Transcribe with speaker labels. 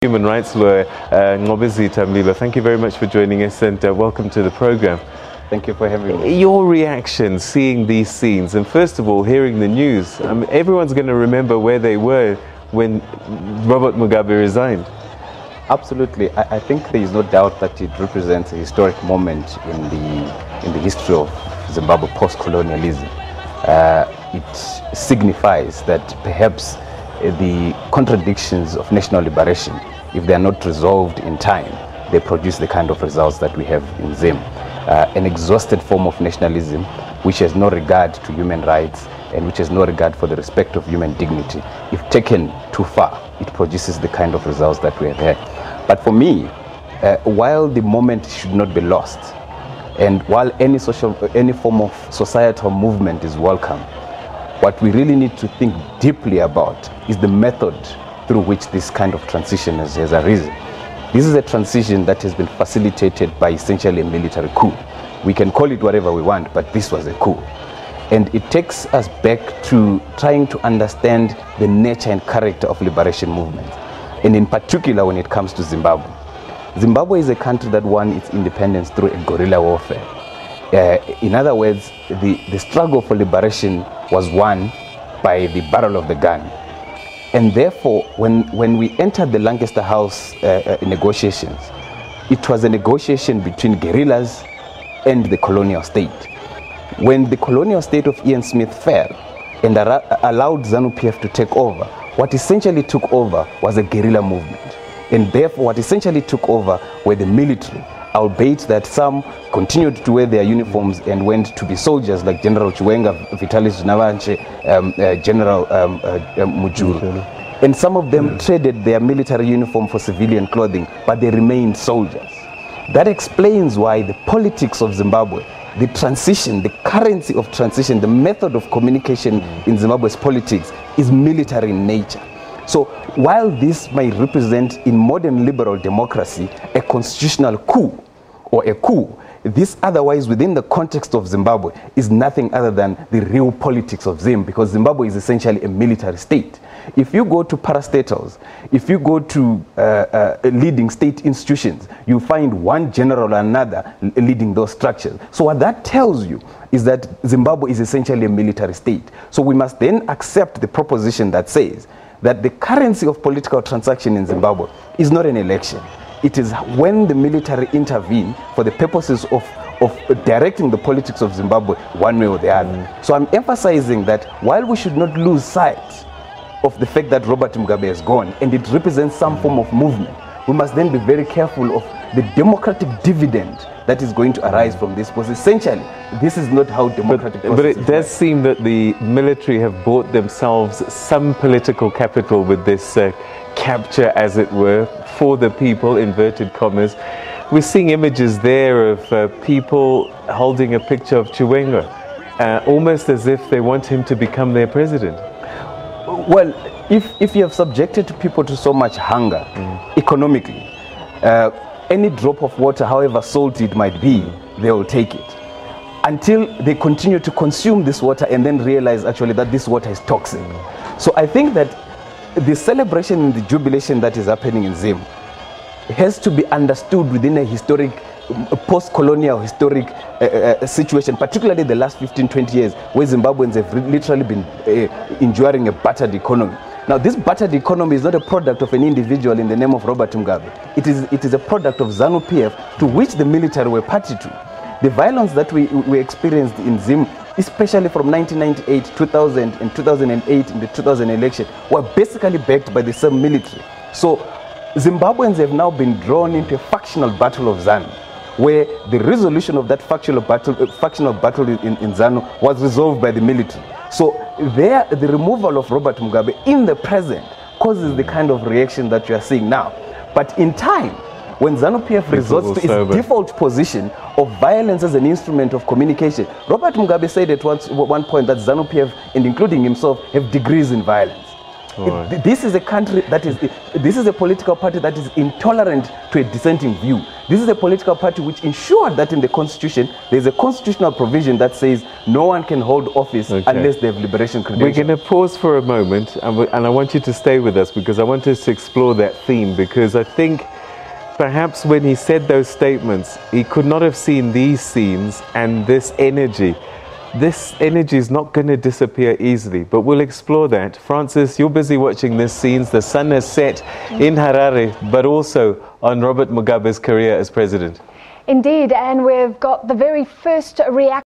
Speaker 1: Human rights lawyer Nqobizitha Mlilo. Thank you very much for joining us and welcome to the program.
Speaker 2: Thank you for having me.
Speaker 1: Your reaction seeing these scenes, and first of all hearing the news. Everyone's going to remember where they were when Robert Mugabe resigned.
Speaker 2: Absolutely. I think there is no doubt that it represents a historic moment in the history of Zimbabwe post-colonialism. It signifies that perhaps the contradictions of national liberation, if they are not resolved in time, they produce the kind of results that we have in Zim. An exhausted form of nationalism which has no regard to human rights and which has no regard for the respect of human dignity. If taken too far, it produces the kind of results that we have had. But for me, while the moment should not be lost, and while any form of societal movement is welcome, what we really need to think deeply about is the method through which this kind of transition has arisen. This is a transition that has been facilitated by essentially a military coup. We can call it whatever we want, but this was a coup. And it takes us back to trying to understand the nature and character of liberation movements, and in particular when it comes to Zimbabwe. Zimbabwe is a country that won its independence through a guerrilla warfare. In other words, the struggle for liberation was won by the barrel of the gun. And therefore, when we entered the Lancaster House negotiations, it was a negotiation between guerrillas and the colonial state. When the colonial state of Ian Smith fell and allowed ZANU-PF to take over, what essentially took over was a guerrilla movement. And therefore, what essentially took over were the military, albeit that some continued to wear their uniforms and went to be soldiers like General Chiwenga, Vitalis Navanche, General Mujuru. And some of them traded their military uniform for civilian clothing, but they remained soldiers. That explains why the politics of Zimbabwe, the transition, the currency of transition, the method of communication in Zimbabwe's politics is military in nature. So while this may represent in modern liberal democracy a constitutional coup or a coup, this otherwise within the context of Zimbabwe is nothing other than the real politics of Zim, because Zimbabwe is essentially a military state. If you go to parastatals, if you go to leading state institutions, you find one general or another leading those structures. So what that tells you is that Zimbabwe is essentially a military state. So we must then accept the proposition that says that the currency of political transaction in Zimbabwe is not an election. It is when the military intervene for the purposes of directing the politics of Zimbabwe one way or the other. So I'm emphasizing that while we should not lose sight of the fact that Robert Mugabe has gone and it represents some form of movement, we must then be very careful of the democratic dividend that is going to arise from this, because essentially this is not how democratic
Speaker 1: But it does seem that the military have bought themselves some political capital with this capture, as it were, for the people, inverted commas. We're seeing images there of people holding a picture of Chiwenga, almost as if they want him to become their president.
Speaker 2: Well, if you have subjected people to so much hunger economically, any drop of water, however salty it might be, they will take it until they continue to consume this water and then realize actually that this water is toxic. So I think that the celebration and the jubilation that is happening in Zim has to be understood within a historic, post-colonial historic situation, particularly the last 15-20 years, where Zimbabweans have literally been enduring a battered economy. Now, this battered economy is not a product of an individual in the name of Robert Mugabe. It is a product of ZANU-PF, to which the military were party to. The violence that we experienced in Zim, especially from 1998, 2000, and 2008 in the 2000 election, were basically backed by the same military. So Zimbabweans have now been drawn into a factional battle of ZANU, where the resolution of that factional battle in ZANU was resolved by the military. So there, the removal of Robert Mugabe in the present causes the kind of reaction that you are seeing now. But in time, when ZANU-PF resorts to its default position of violence as an instrument of communication, Robert Mugabe said at one point that ZANU-PF, and including himself, have degrees in violence.
Speaker 1: Right.
Speaker 2: This is a country that is, this is a political party that is intolerant to a dissenting view. This is a political party which ensured that in the constitution, there's a constitutional provision that says no one can hold office unless they have liberation credentials.
Speaker 1: We're going to pause for a moment, and I want you to stay with us because I want us to explore that theme, because I think perhaps when he said those statements, he could not have seen these scenes and this energy. This energy is not going to disappear easily, but we'll explore that. Francis, you're busy watching these scenes. The sun has set in Harare, but also on Robert Mugabe's career as president.
Speaker 3: Indeed, and we've got the very first reaction